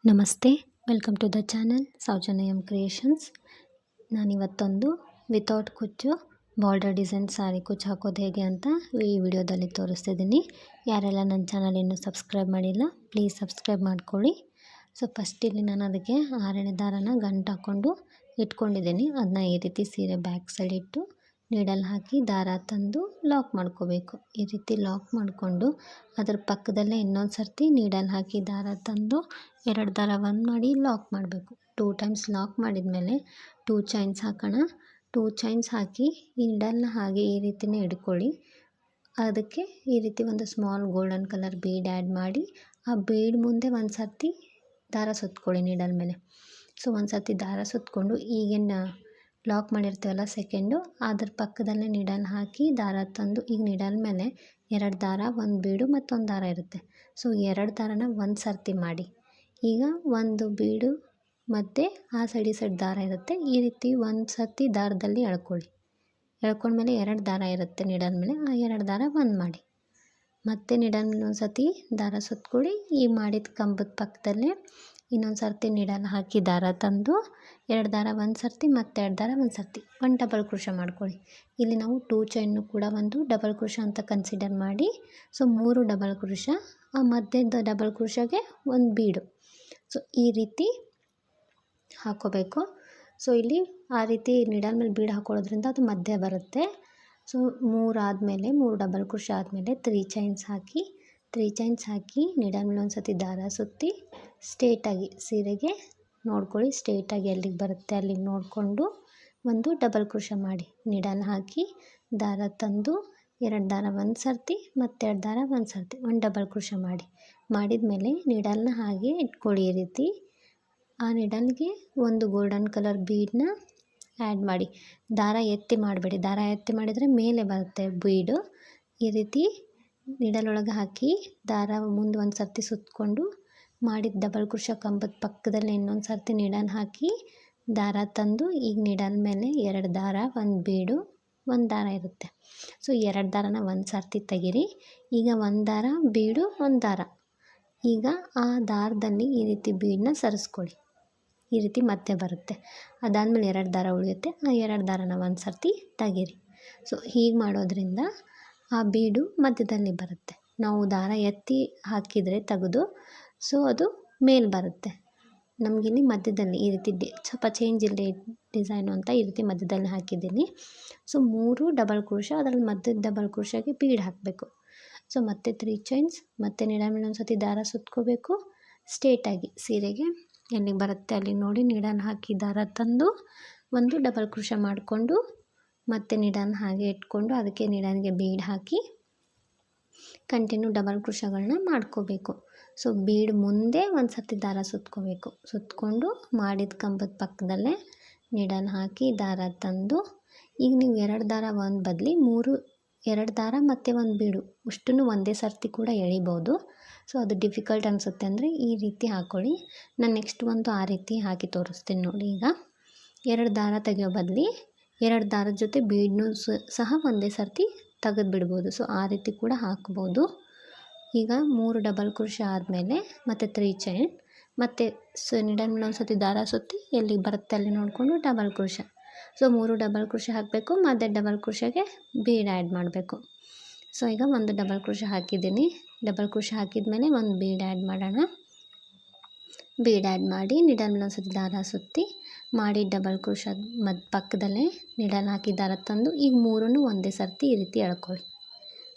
ನಮಸ್ತೆ, welcome to the channel Soujanya creations. ನಾನಿವತ್ತೊಂದು without ಕುಚ್ಚು ಬಾರ್ಡರ್ ಡಿಸೈನ್ ಸಾರಿ ಕುಚ್ಚು ಹಾಕೋದು ಹೇಗೆ ಅಂತ ಈ ವಿಡಿಯೋದಲ್ಲಿ ತೋರಿಸ್ತಿದ್ದೀನಿ. ಯಾರೆಲ್ಲ ನನ್ನ ಚಾನಲ್ ಇನ್ನೂ ಸಬ್ಸ್ಕ್ರೈಬ್ ಮಾಡಿಲ್ಲ ಪ್ಲೀಸ್ ಸಬ್ಸ್ಕ್ರೈಬ್ ಮಾಡ್ಕೊಳ್ಳಿ. ಸೊ ಫಸ್ಟ್ ಇಲ್ಲಿ ನಾನು ಅದಕ್ಕೆ 6ನೇ ದಾರನ ಗಂಟು ಹಾಕ್ಕೊಂಡು ಇಟ್ಕೊಂಡಿದ್ದೀನಿ. ಅದನ್ನ ಈ ರೀತಿ ಸೀರೆ ಬ್ಯಾಕ್ ಸೈಡ್ ಇಟ್ಟು ನೀಡಲ್ ಹಾಕಿ ದಾರ ತಂದು ಲಾಕ್ ಮಾಡ್ಕೋಬೇಕು. ಈ ರೀತಿ ಲಾಕ್ ಮಾಡಿಕೊಂಡು ಅದರ ಪಕ್ಕದಲ್ಲೇ ಇನ್ನೊಂದು ಸರ್ತಿ ನೀಡಲ್ ಹಾಕಿ ದಾರ ತಂದು 2 ದಾರ ಒಂದು ಮಾಡಿ ಲಾಕ್ ಮಾಡಬೇಕು. 2 ಟೈಮ್ಸ್ ಲಾಕ್ ಮಾಡಿದ ಮೇಲೆ 2 ಚೈನ್ಸ್ ಹಾಕೋಣ. 2 ಚೈನ್ಸ್ ಹಾಕಿ ಈ ನೀಡಲ್ನ ಹಾಗೆ ಈ ರೀತಿನೇ ಹಿಡ್ಕೊಳ್ಳಿ. ಅದಕ್ಕೆ ಈ ರೀತಿ ಒಂದು small golden colour bead add ಮಾಡಿ ಆ ಬೀಡ್ ಮುಂದೆ ಒಂದು ಸರ್ತಿ ದಾರ ಸುತ್ಕೊಳ್ಳಿ ನೀಡಲ್ ಮೇಲೆ. ಸೊ ಒಂದು ಸರ್ತಿ ದಾರ ಸುತ್ತಕೊಂಡು ಈಗೇನು ಲಾಕ್ ಮಾಡಿರ್ತೀವಲ್ಲ ಸೆಕೆಂಡು, ಅದ್ರ ಪಕ್ಕದಲ್ಲೇ ನೀಡಲ್ ಹಾಕಿ ದಾರ ತಂದು ಈಗ ನೀಡಲ್ ಮೇಲೆ 2 ದಾರ ಒಂದು ಬೀಡು ಮತ್ತೊಂದು ದಾರ ಇರುತ್ತೆ. ಸೊ 2 ದಾರನ ಒಂದು ಸರ್ತಿ ಮಾಡಿ. ಈಗ ಒಂದು ಬೀಡು ಮತ್ತು ಆ ಸೈಡ್ ದಾರ ಇರುತ್ತೆ. ಈ ರೀತಿ ಒಂದು ಸರ್ತಿ ದಾರದಲ್ಲಿ ಎಳ್ಕೊಳ್ಳಿ. ಎಳ್ಕೊಂಡ್ಮೇಲೆ 2 ದಾರ ಇರುತ್ತೆ ನೀಡಲ್ ಮೇಲೆ, ಆ 2 ದಾರ ಒಂದು ಮಾಡಿ. ಮತ್ತೆ ನೀಡಲ್ ಮೇಲೆ ಒಂದು ಸರ್ತಿ ದಾರ ಸುತ್ಕೊಳ್ಳಿ. ಈ ಮಾಡಿದ ಕಂಬದ ಪಕ್ಕದಲ್ಲೇ ಇನ್ನೊಂದು ಸರ್ತಿ ನೀಡಲ್ ಹಾಕಿ ದಾರ ತಂದು 2 ದಾರ ಒಂದು ಸರ್ತಿ ಮತ್ತು 2 ದಾರ ಒಂದು ಸರ್ತಿ ಒಂದು ಡಬಲ್ ಕ್ರೋಶ ಮಾಡ್ಕೊಳ್ಳಿ. ಇಲ್ಲಿ ನಾವು 2 ಚೈನು ಕೂಡ ಒಂದು ಡಬಲ್ ಕ್ರೋಶ ಅಂತ ಕನ್ಸಿಡರ್ ಮಾಡಿ, ಸೊ 3 ಡಬಲ್ ಕ್ರೋಶ, ಆ ಮಧ್ಯದ ಡಬಲ್ ಕ್ರೋಶಗೆ ಒಂದು ಬೀಡು. ಸೊ ಈ ರೀತಿ ಹಾಕೋಬೇಕು. ಸೊ ಇಲ್ಲಿ ಆ ರೀತಿ ನೀಡಲ್ ಮೇಲೆ ಬೀಡು ಹಾಕೊಳ್ಳೋದ್ರಿಂದ ಅದು ಮಧ್ಯ ಬರುತ್ತೆ. ಸೊ 3 ಆದಮೇಲೆ 3 ಡಬಲ್ ಕ್ರೋಶ ಆದಮೇಲೆ 3 ಚೈನ್ಸ್ ಹಾಕಿ ನೀಡಲ್ ಮೇಲೆ ಒಂದು ಸರ್ತಿ ದಾರ ಸುತ್ತಿ ಸ್ಟ್ರೇಟಾಗಿ ಸೀರೆಗೆ ನೋಡ್ಕೊಳ್ಳಿ. ಸ್ಟ್ರೇಟಾಗಿ ಎಲ್ಲಿಗೆ ಬರುತ್ತೆ ಅಲ್ಲಿಗೆ ನೋಡಿಕೊಂಡು ಒಂದು ಡಬಲ್ ಕ್ರೋಶ ಮಾಡಿ ನೀಡಲ್ ಹಾಕಿ ದಾರ ತಂದು 2 ದಾರ ಒಂದು ಸರ್ತಿ ಮತ್ತು 2 ದಾರ ಒಂದು ಸರ್ತಿ ಒಂದು ಡಬಲ್ ಕ್ರೋಶ ಮಾಡಿದ ಮೇಲೆ ನೀಡಲ್ನ ಹಾಗೆ ಇಟ್ಕೊಳ್ಳಿ. ಈ ರೀತಿ ಆ ನೀಡಲ್ಗೆ ಒಂದು ಗೋಲ್ಡನ್ ಕಲರ್ ಬೀಡನ್ನ ಆ್ಯಡ್ ಮಾಡಿ. ದಾರ ಎತ್ತಿ ಮಾಡಬೇಡಿ, ದಾರ ಎತ್ತಿ ಮಾಡಿದರೆ ಮೇಲೆ ಬರುತ್ತೆ ಬೀಡು. ಈ ರೀತಿ ನೀಡಲ್ ಒಳಗೆ ಹಾಕಿ ದಾರ ಮುಂದೆ ಒಂದು ಸರ್ತಿ ಸುತ್ತಕೊಂಡು ಮಾಡಿದ ಡಬಲ್ ಕ್ರೋಶ ಕಂಬದ ಪಕ್ಕದಲ್ಲಿ ಇನ್ನೊಂದು ಸರ್ತಿ ನೀಡಲ್ ಹಾಕಿ ದಾರ ತಂದು ಈಗ ನೀಡಲ್ ಮೇಲೆ 2 ದಾರ ಒಂದು ಬೀಡು ಒಂದು ದಾರ ಇರುತ್ತೆ. ಸೊ 2 ದಾರನ ಒಂದು ಸರ್ತಿ ತೆಗೀರಿ. ಈಗ 1 ದಾರ ಬೀಡು 1 ದಾರ. ಈಗ ಆ ದಾರದಲ್ಲಿ ಈ ರೀತಿ ಬೀಡನ್ನ ಸರಿಸ್ಕೊಳ್ಳಿ. ಈ ರೀತಿ ಮತ್ತೆ ಬರುತ್ತೆ. ಅದಾದಮೇಲೆ 2 ದಾರ ಉಳಿಯುತ್ತೆ. ಆ 2 ದಾರನ ಒಂದು ಸರ್ತಿ ತೆಗೀರಿ. ಸೊ ಹೀಗೆ ಮಾಡೋದ್ರಿಂದ ಆ ಬೀಡು ಮಧ್ಯದಲ್ಲಿ ಬರುತ್ತೆ. ನಾವು ದಾರ ಎತ್ತಿ ಹಾಕಿದರೆ ತೆಗೆದು ಸೊ ಅದು ಮೇಲೆ ಬರುತ್ತೆ. ನಮಗಿಲ್ಲಿ ಮಧ್ಯದಲ್ಲಿ ಈ ರೀತಿ ಸ್ವಲ್ಪ ಚೇಂಜ್ ಇರಲಿ ಡಿಸೈನು ಅಂತ ಈ ರೀತಿ ಮಧ್ಯದಲ್ಲಿ ಹಾಕಿದ್ದೀನಿ. ಸೊ 3 ಡಬಲ್ ಕ್ರೋಶ, ಅದರಲ್ಲಿ ಮಧ್ಯದ ಡಬಲ್ ಕ್ರೋಶಗೆ ಬೀಡ್ ಹಾಕಬೇಕು. ಸೊ ಮತ್ತೆ 3 ಚೈನ್ಸ್ ಮತ್ತು ನೀಡಲ್ ಮೇಲೆ ಒಂದು ಸರ್ತಿ ದಾರ ಸುತ್ಕೋಬೇಕು. ಸ್ಟ್ರೇಟಾಗಿ ಸೀರೆಗೆ ಎಲ್ಲಿಗೆ ಬರುತ್ತೆ ಅಲ್ಲಿಗೆ ನೋಡಿ ನೀಡಲ್ ಹಾಕಿ ದಾರ ತಂದು ಒಂದು ಡಬಲ್ ಕ್ರೋಶ ಮಾಡಿಕೊಂಡು ಮತ್ತೆ ನೀಡಲ್ನ ಹಾಗೆ ಇಟ್ಕೊಂಡು ಅದಕ್ಕೆ ನೀಡಲ್ಗೆ ಬೀಡ್ ಹಾಕಿ ಕಂಟಿನ್ಯೂ ಡಬಲ್ ಕ್ರೋಶಗಳನ್ನ ಮಾಡ್ಕೋಬೇಕು. ಸೊ ಬೀಡ್ ಮುಂದೆ ಒಂದು ಸರ್ತಿ ದಾರ ಸುತ್ಕೋಬೇಕು. ಸುತ್ತಕೊಂಡು ಮಾಡಿದ ಕಂಬದ ಪಕ್ಕದಲ್ಲೇ ನೀಡಲ್ ಹಾಕಿ ದಾರ ತಂದು ಈಗ ನೀವು 2 ದಾರ ಒಂದು ಬದಲಿ 2 ದಾರ ಮತ್ತು ಒಂದು ಬೀಡು ಅಷ್ಟನ್ನು ಒಂದೇ ಸರ್ತಿ ಕೂಡ ಎಳಿಬೋದು. ಸೊ ಅದು ಡಿಫಿಕಲ್ಟ್ ಅನಿಸುತ್ತೆ ಅಂದರೆ ಈ ರೀತಿ ಹಾಕ್ಕೊಳ್ಳಿ. ನಾನು ನೆಕ್ಸ್ಟ್ ಒಂದು ಆ ರೀತಿ ಹಾಕಿ ತೋರಿಸ್ತೀನಿ ನೋಡಿ. ಈಗ 2 ದಾರ ತೆಗೆಯೋ ಬದಲಿ 2 ದಾರದ ಜೊತೆ ಬೀಡ್ನೂ ಸಹ ಒಂದೇ ಸರ್ತಿ ತೆಗೆದು ಬಿಡ್ಬೋದು. ಸೊ ಆ ರೀತಿ ಕೂಡ ಹಾಕ್ಬೋದು. ಈಗ 3 ಡಬಲ್ ಕ್ರೋಶ ಆದಮೇಲೆ ಮತ್ತು 3 ಚೈನ್ ಮತ್ತು ನೀಡಲ್ ಮೇಲೆ ಒಂದು ಸರ್ತಿ ದಾರ ಸುತ್ತಿ ಎಲ್ಲಿಗೆ ಬರುತ್ತೆ ಅಲ್ಲಿ ನೋಡಿಕೊಂಡು double crochet. So 3 double crochet ಹಾಕಬೇಕು. ಮತ್ತು ಡಬಲ್ ಕ್ರೋಶಗೆ ಬೀಡ್ ಆ್ಯಡ್ ಮಾಡಬೇಕು. ಸೊ ಈಗ ಒಂದು ಡಬಲ್ ಕ್ರೋಶ ಹಾಕಿದ್ದೀನಿ. ಡಬಲ್ ಕ್ರೋಶ ಹಾಕಿದ ಮೇಲೆ ಒಂದು ಬೀಡ್ ಆ್ಯಡ್ ಮಾಡೋಣ. ಬೀಡ್ ಆ್ಯಡ್ ಮಾಡಿ ನೀಡಲ್ ಮೇಲೆ ಒಂದು ಸರ್ತಿ ದಾರ ಸುತ್ತಿ ಮಾಡಿ ಡಬಲ್ ಕ್ರೋಶ ಪಕ್ಕದಲ್ಲೇ ನೀಡಲ್ ಹಾಕಿ ದಾರ ತಂದು ಈಗ 3 ಒಂದೇ ಸರ್ತಿ ಈ ರೀತಿ ಎಳ್ಕೊಳ್ಳಿ.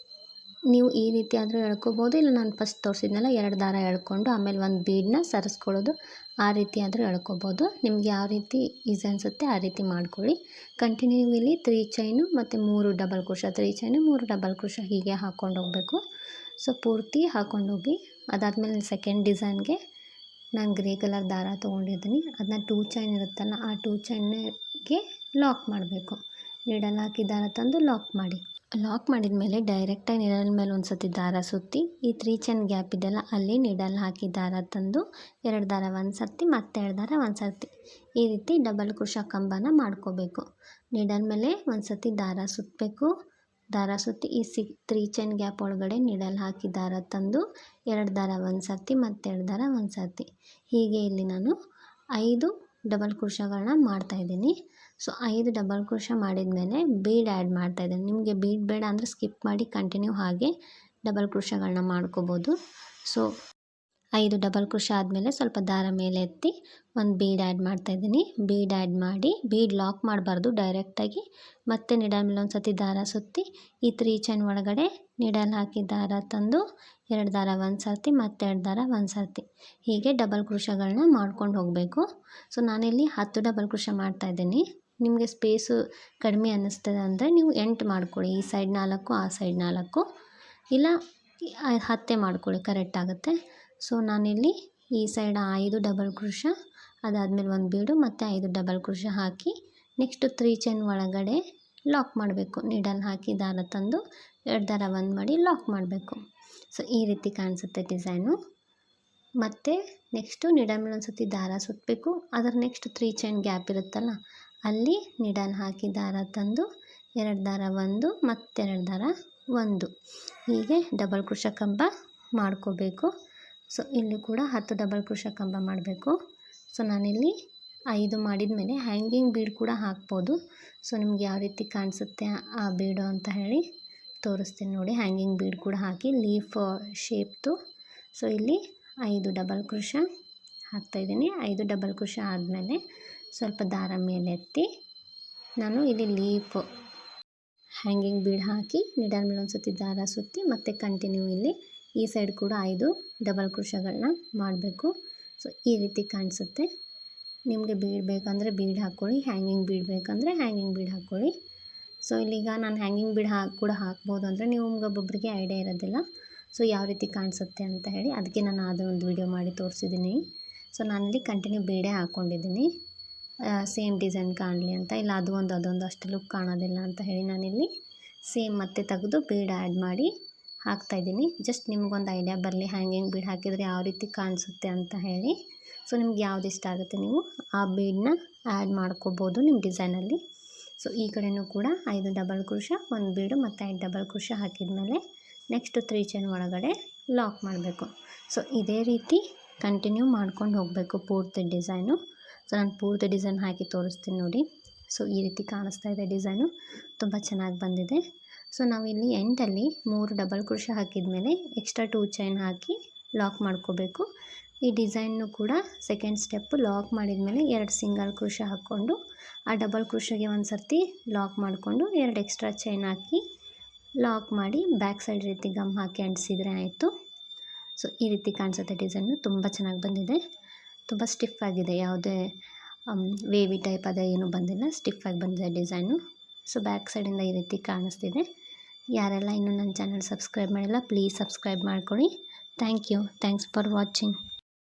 ನೀವು ಈ ರೀತಿ ಆದರೂ ಎಳ್ಕೊಬೋದು, ಇಲ್ಲ ನಾನು ಫಸ್ಟ್ ತೋರಿಸಿದ್ನಲ್ಲ 2 ದಾರ ಎಳ್ಕೊಂಡು ಆಮೇಲೆ ಒಂದು ಬೀಡನ್ನ ಸರಿಸ್ಕೊಳ್ಳೋದು, ಆ ರೀತಿ ಆದರೂ ಎಳ್ಕೊಬೋದು. ನಿಮ್ಗೆ ಯಾವ ರೀತಿ ಈಸಿ ಅನಿಸುತ್ತೆ ಆ ರೀತಿ ಮಾಡ್ಕೊಳ್ಳಿ. ಕಂಟಿನ್ಯೂ ಇಲ್ಲಿ 3 ಚೈನು ಮತ್ತು 3 double crochet, 3 chain 3 double crochet ಹೀಗೆ ಹಾಕ್ಕೊಂಡು ಹೋಗಬೇಕು. ಸೊ ಪೂರ್ತಿ ಹಾಕ್ಕೊಂಡೋಗಿ ಅದಾದಮೇಲೆ ಸೆಕೆಂಡ್ ಡಿಸೈನ್ಗೆ ನಾನು ಗ್ರೇ ಕಲರ್ ದಾರ ತೊಗೊಂಡಿದ್ದೀನಿ. ಅದನ್ನ 2 ಚೈನ್ ಇರುತ್ತಲ್ಲ ಆ 2 ಚೈನ್ಗೆ ಲಾಕ್ ಮಾಡಬೇಕು. ನೀಡಲ್ ಹಾಕಿ ದಾರ ತಂದು ಲಾಕ್ ಮಾಡಿ. ಲಾಕ್ ಮಾಡಿದ ಮೇಲೆ ಡೈರೆಕ್ಟಾಗಿ ನೀಡಲ್ ಮೇಲೆ ಒಂದು ಸರ್ತಿ ದಾರ ಸುತ್ತಿ ಈ 3 ಚೈನ್ ಗ್ಯಾಪ್ ಇದೆಯಲ್ಲ ಅಲ್ಲಿ ನೀಡಲ್ ಹಾಕಿ ದಾರ ತಂದು 2 ದಾರ ಒಂದು ಸರ್ತಿ ಮತ್ತು 2 ದಾರ ಒಂದು ಸರ್ತಿ ಈ ರೀತಿ ಡಬಲ್ ಕ್ರೋಶ ಕಂಬನ ಮಾಡ್ಕೋಬೇಕು. ನೀಡಲ್ ಮೇಲೆ ಒಂದು ಸರ್ತಿ ದಾರ ಸುತ್ತಬೇಕು. ದಾರ ಸುತ್ತಿ ಈ 3 ಚೈನ್ ಗ್ಯಾಪ್ ಒಳಗಡೆ ನೀಡಲ್ ಹಾಕಿ ದಾರ ತಂದು 2 ದಾರ ಒಂದು ಸರ್ತಿ ಮತ್ತು 2 ದಾರ ಒಂದು ಸರ್ತಿ, ಹೀಗೆ ಇಲ್ಲಿ ನಾನು 5 ಡಬಲ್ ಕ್ರೋಶಗಳನ್ನ ಮಾಡ್ತಾಯಿದ್ದೀನಿ. ಸೊ 5 ಡಬಲ್ ಕ್ರೋಶ ಮಾಡಿದ ಮೇಲೆ ಬೀಡ್ ಆ್ಯಡ್ ಮಾಡ್ತಾಯಿದ್ದೀನಿ. ನಿಮಗೆ ಬೀಡ್ ಬೇಡ ಅಂದರೆ ಸ್ಕಿಪ್ ಮಾಡಿ ಕಂಟಿನ್ಯೂ ಹಾಗೆ ಡಬಲ್ ಕ್ರೋಶಗಳನ್ನ ಮಾಡ್ಕೋಬೋದು. ಸೊ 5 ಡಬಲ್ ಕ್ರೋಶ ಆದಮೇಲೆ ಸ್ವಲ್ಪ ದಾರ ಮೇಲೆ ಎತ್ತಿ ಒಂದು ಬೀಡ್ ಆ್ಯಡ್ ಮಾಡ್ತಾಯಿದ್ದೀನಿ. ಬೀಡ್ ಆ್ಯಡ್ ಮಾಡಿ ಬೀಡ್ ಲಾಕ್ ಮಾಡಬಾರ್ದು, ಡೈರೆಕ್ಟಾಗಿ ಮತ್ತೆ ನೀಡಲ್ ಮೇಲೆ ಒಂದು ಸರ್ತಿ ದಾರ ಸುತ್ತಿ ಈ 3 ಚೈನ್ ಒಳಗಡೆ ನೀಡಲ್ ಹಾಕಿ ದಾರ ತಂದು 2 ದಾರ ಒಂದು ಸರ್ತಿ ಮತ್ತು 2 ದಾರ ಒಂದು ಸರ್ತಿ, ಹೀಗೆ ಡಬಲ್ ಕ್ರೋಶಗಳನ್ನ ಮಾಡ್ಕೊಂಡು ಹೋಗಬೇಕು. ಸೊ ನಾನಿಲ್ಲಿ 10 ಡಬಲ್ ಕ್ರೋಶ ಮಾಡ್ತಾಯಿದ್ದೀನಿ. ನಿಮಗೆ ಸ್ಪೇಸು ಕಡಿಮೆ ಅನ್ನಿಸ್ತದೆ ಅಂದರೆ ನೀವು 8 ಮಾಡ್ಕೊಳ್ಳಿ, ಈ ಸೈಡ್ 4 ಆ ಸೈಡ್ 4, ಇಲ್ಲ 10 ಮಾಡ್ಕೊಳ್ಳಿ, ಕರೆಕ್ಟ್ ಆಗುತ್ತೆ. ಸೊ ನಾನಿಲ್ಲಿ ಈ ಸೈಡ್ 5 ಡಬಲ್ ಕ್ರೋಶ, ಅದಾದಮೇಲೆ ಒಂದು ಬೀಡು ಮತ್ತು 5 ಡಬಲ್ ಕ್ರೋಶ ಹಾಕಿ ನೆಕ್ಸ್ಟ್ 3 ಚೈನ್ ಒಳಗಡೆ ಲಾಕ್ ಮಾಡಬೇಕು. ನೀಡಲ್ ಹಾಕಿ ದಾರ ತಂದು 2 ದಾರ ಒಂದು ಮಾಡಿ ಲಾಕ್ ಮಾಡಬೇಕು. ಸೊ ಈ ರೀತಿ ಕಾಣಿಸುತ್ತೆ ಡಿಸೈನು. ಮತ್ತು ನೆಕ್ಸ್ಟು ನೀಡಲ್ ಮೇಲೆ ಒಂದು ಸರ್ತಿ ದಾರ ಸುತ್ತಬೇಕು. ಅದರ ನೆಕ್ಸ್ಟ್ 3 ಚೈನ್ ಗ್ಯಾಪ್ ಇರುತ್ತಲ್ಲ ಅಲ್ಲಿ ನೀಡಲ್ ಹಾಕಿ ದಾರ ತಂದು 2 ದಾರ ಒಂದು ಮತ್ತು 2 ದಾರ ಒಂದು, ಹೀಗೆ ಡಬಲ್ ಕ್ರೋಶ ಕಂಬ ಮಾಡ್ಕೋಬೇಕು. ಸೊ ಇಲ್ಲಿ ಕೂಡ 10 ಡಬಲ್ ಕ್ರೋಶ ಕಂಬ ಮಾಡಬೇಕು. ಸೊ ನಾನಿಲ್ಲಿ 5 ಮಾಡಿದ ಮೇಲೆ ಹ್ಯಾಂಗಿಂಗ್ ಬೀಡ್ ಕೂಡ ಹಾಕ್ಬೋದು. ಸೊ ನಿಮ್ಗೆ ಯಾವ ರೀತಿ ಕಾಣಿಸುತ್ತೆ ಆ ಬೀಡು ಅಂತ ಹೇಳಿ ತೋರಿಸ್ತೀನಿ ನೋಡಿ. ಹ್ಯಾಂಗಿಂಗ್ ಬೀಡ್ ಕೂಡ ಹಾಕಿ ಲೀಫ್ ಶೇಪ್ದು. ಸೊ ಇಲ್ಲಿ 5 ಡಬಲ್ ಕ್ರೋಶ ಹಾಕ್ತಾಯಿದ್ದೀನಿ. 5 ಡಬಲ್ ಕ್ರೋಶ ಆದಮೇಲೆ ಸ್ವಲ್ಪ ದಾರ ಮೇಲೆ ಎತ್ತಿ ನಾನು ಇಲ್ಲಿ ಲೀಫ್ ಹ್ಯಾಂಗಿಂಗ್ ಬೀಡ್ ಹಾಕಿ ನೀಡಲ್ ಮೇಲೆ ಒಂದು ಸರ್ತಿ ದಾರ ಸುತ್ತಿ ಮತ್ತು ಕಂಟಿನ್ಯೂ ಇಲ್ಲಿ ಈ ಸೈಡ್ ಕೂಡ 5 ಡಬಲ್ ಕ್ರೋಶಗಳನ್ನ ಮಾಡಬೇಕು. ಸೊ ಈ ರೀತಿ ಕಾಣಿಸುತ್ತೆ. ನಿಮಗೆ ಬೀಡ್ ಬೇಕಂದರೆ ಬೀಡ್ ಹಾಕ್ಕೊಳ್ಳಿ, ಹ್ಯಾಂಗಿಂಗ್ ಬೀಡ್ ಬೇಕಂದರೆ ಹ್ಯಾಂಗಿಂಗ್ ಬೀಡ್ ಹಾಕ್ಕೊಳ್ಳಿ. ಸೊ ಇಲ್ಲೀಗ ನಾನು ಹ್ಯಾಂಗಿಂಗ್ ಬೀಡ್ ಕೂಡ ಹಾಕ್ಬೋದು, ಅಂದರೆ ಒಬ್ಬೊಬ್ಬರಿಗೆ ಐಡಿಯಾ ಇರೋದಿಲ್ಲ ಸೊ ಯಾವ ರೀತಿ ಕಾಣಿಸುತ್ತೆ ಅಂತ ಹೇಳಿ, ಅದಕ್ಕೆ ನಾನು ಅದೊಂದು ವಿಡಿಯೋ ಮಾಡಿ ತೋರಿಸಿದ್ದೀನಿ. ಸೊ ನಾನಿಲ್ಲಿ ಕಂಟಿನ್ಯೂ ಬೀಡೇ ಹಾಕ್ಕೊಂಡಿದ್ದೀನಿ, ಸೇಮ್ ಡಿಸೈನ್ ಕಾಣಲಿ ಅಂತ. ಇಲ್ಲ ಅದೊಂದು ಅಷ್ಟು ಲುಕ್ ಕಾಣೋದಿಲ್ಲ ಅಂತ ಹೇಳಿ ನಾನಿಲ್ಲಿ ಸೇಮ್ ಮತ್ತೆ ತೆಗೆದು ಬೀಡ್ ಆ್ಯಡ್ ಮಾಡಿ ಹಾಕ್ತಾಯಿದ್ದೀನಿ. ಜಸ್ಟ್ ನಿಮ್ಗೊಂದು ಐಡಿಯಾ ಬರಲಿ ಹ್ಯಾಂಗಿಂಗ್ ಬೀಡ್ ಹಾಕಿದರೆ ಯಾವ ರೀತಿ ಕಾಣಿಸುತ್ತೆ ಅಂತ ಹೇಳಿ. ಸೊ ನಿಮ್ಗೆ ಯಾವ್ದು ಇಷ್ಟ ಆಗುತ್ತೆ ನೀವು ಆ ಬೀಡನ್ನ ಆ್ಯಡ್ ಮಾಡ್ಕೋಬೋದು ನಿಮ್ಮ ಡಿಸೈನಲ್ಲಿ. ಸೊ ಈ ಕಡೆಯೂ ಕೂಡ 5 ಡಬಲ್ ಕ್ರೋಶ, ಒಂದು ಬೀಡು ಮತ್ತು 5 ಡಬಲ್ ಕ್ರೋಶ ಹಾಕಿದ ಮೇಲೆ ನೆಕ್ಸ್ಟ್ 3 ಚೈನ್ ಒಳಗಡೆ ಲಾಕ್ ಮಾಡಬೇಕು. ಸೊ ಇದೇ ರೀತಿ ಕಂಟಿನ್ಯೂ ಮಾಡ್ಕೊಂಡು ಹೋಗಬೇಕು ಪೂರ್ತಿ ಡಿಸೈನು. ಸೊ ನಾನು ಪೂರ್ತಿ ಡಿಸೈನ್ ಹಾಕಿ ತೋರಿಸ್ತೀನಿ ನೋಡಿ. ಸೊ ಈ ರೀತಿ ಕಾಣಿಸ್ತಾ ಇದೆ ಡಿಸೈನು, ತುಂಬ ಚೆನ್ನಾಗಿ ಬಂದಿದೆ. ಸೊ ನಾವಿಲ್ಲಿ ಎಂಡಲ್ಲಿ 3 ಡಬಲ್ ಕ್ರೋಶ ಹಾಕಿದ ಮೇಲೆ ಎಕ್ಸ್ಟ್ರಾ 2 ಚೈನ್ ಹಾಕಿ ಲಾಕ್ ಮಾಡ್ಕೋಬೇಕು. ಈ ಡಿಸೈನ್ನು ಕೂಡ ಸೆಕೆಂಡ್ ಸ್ಟೆಪ್ಪು ಲಾಕ್ ಮಾಡಿದ ಮೇಲೆ 2 ಸಿಂಗಲ್ ಕ್ರೋಶ ಹಾಕ್ಕೊಂಡು ಆ ಡಬಲ್ ಕ್ರೋಶಗೆ ಒಂದು ಸರ್ತಿ ಲಾಕ್ ಮಾಡಿಕೊಂಡು 2 ಎಕ್ಸ್ಟ್ರಾ ಚೈನ್ ಹಾಕಿ ಲಾಕ್ ಮಾಡಿ ಬ್ಯಾಕ್ ಸೈಡ್ ರೀತಿ ಗಮ್ ಹಾಕಿ ಅಂಟಿಸಿದರೆ ಆಯಿತು. ಸೊ ಈ ರೀತಿ ಕಾಣಿಸುತ್ತೆ ಡಿಸೈನು, ತುಂಬ ಚೆನ್ನಾಗಿ ಬಂದಿದೆ. ತುಂಬ ಸ್ಟಿಫ್ ಆಗಿದೆ, ಯಾವುದೇ ವೇವಿ ಟೈಪ್ ಅದೇ ಏನೂ ಬಂದಿಲ್ಲ, ಸ್ಟಿಫಾಗಿ ಬಂದಿದೆ ಡಿಸೈನು. ಸೊ ಬ್ಯಾಕ್ ಸೈಡಿಂದ ಈ ರೀತಿ ಕಾಣಿಸ್ತಿದೆ. ಯಾರೆಲ್ಲ ಇನ್ನೂ ನನ್ನ ಚಾನಲ್ ಸಬ್ಸ್ಕ್ರೈಬ್ ಮಾಡಿಲ್ಲ ಪ್ಲೀಸ್ ಸಬ್ಸ್ಕ್ರೈಬ್ ಮಾಡ್ಕೊಳ್ಳಿ. Thank you, thanks for watching.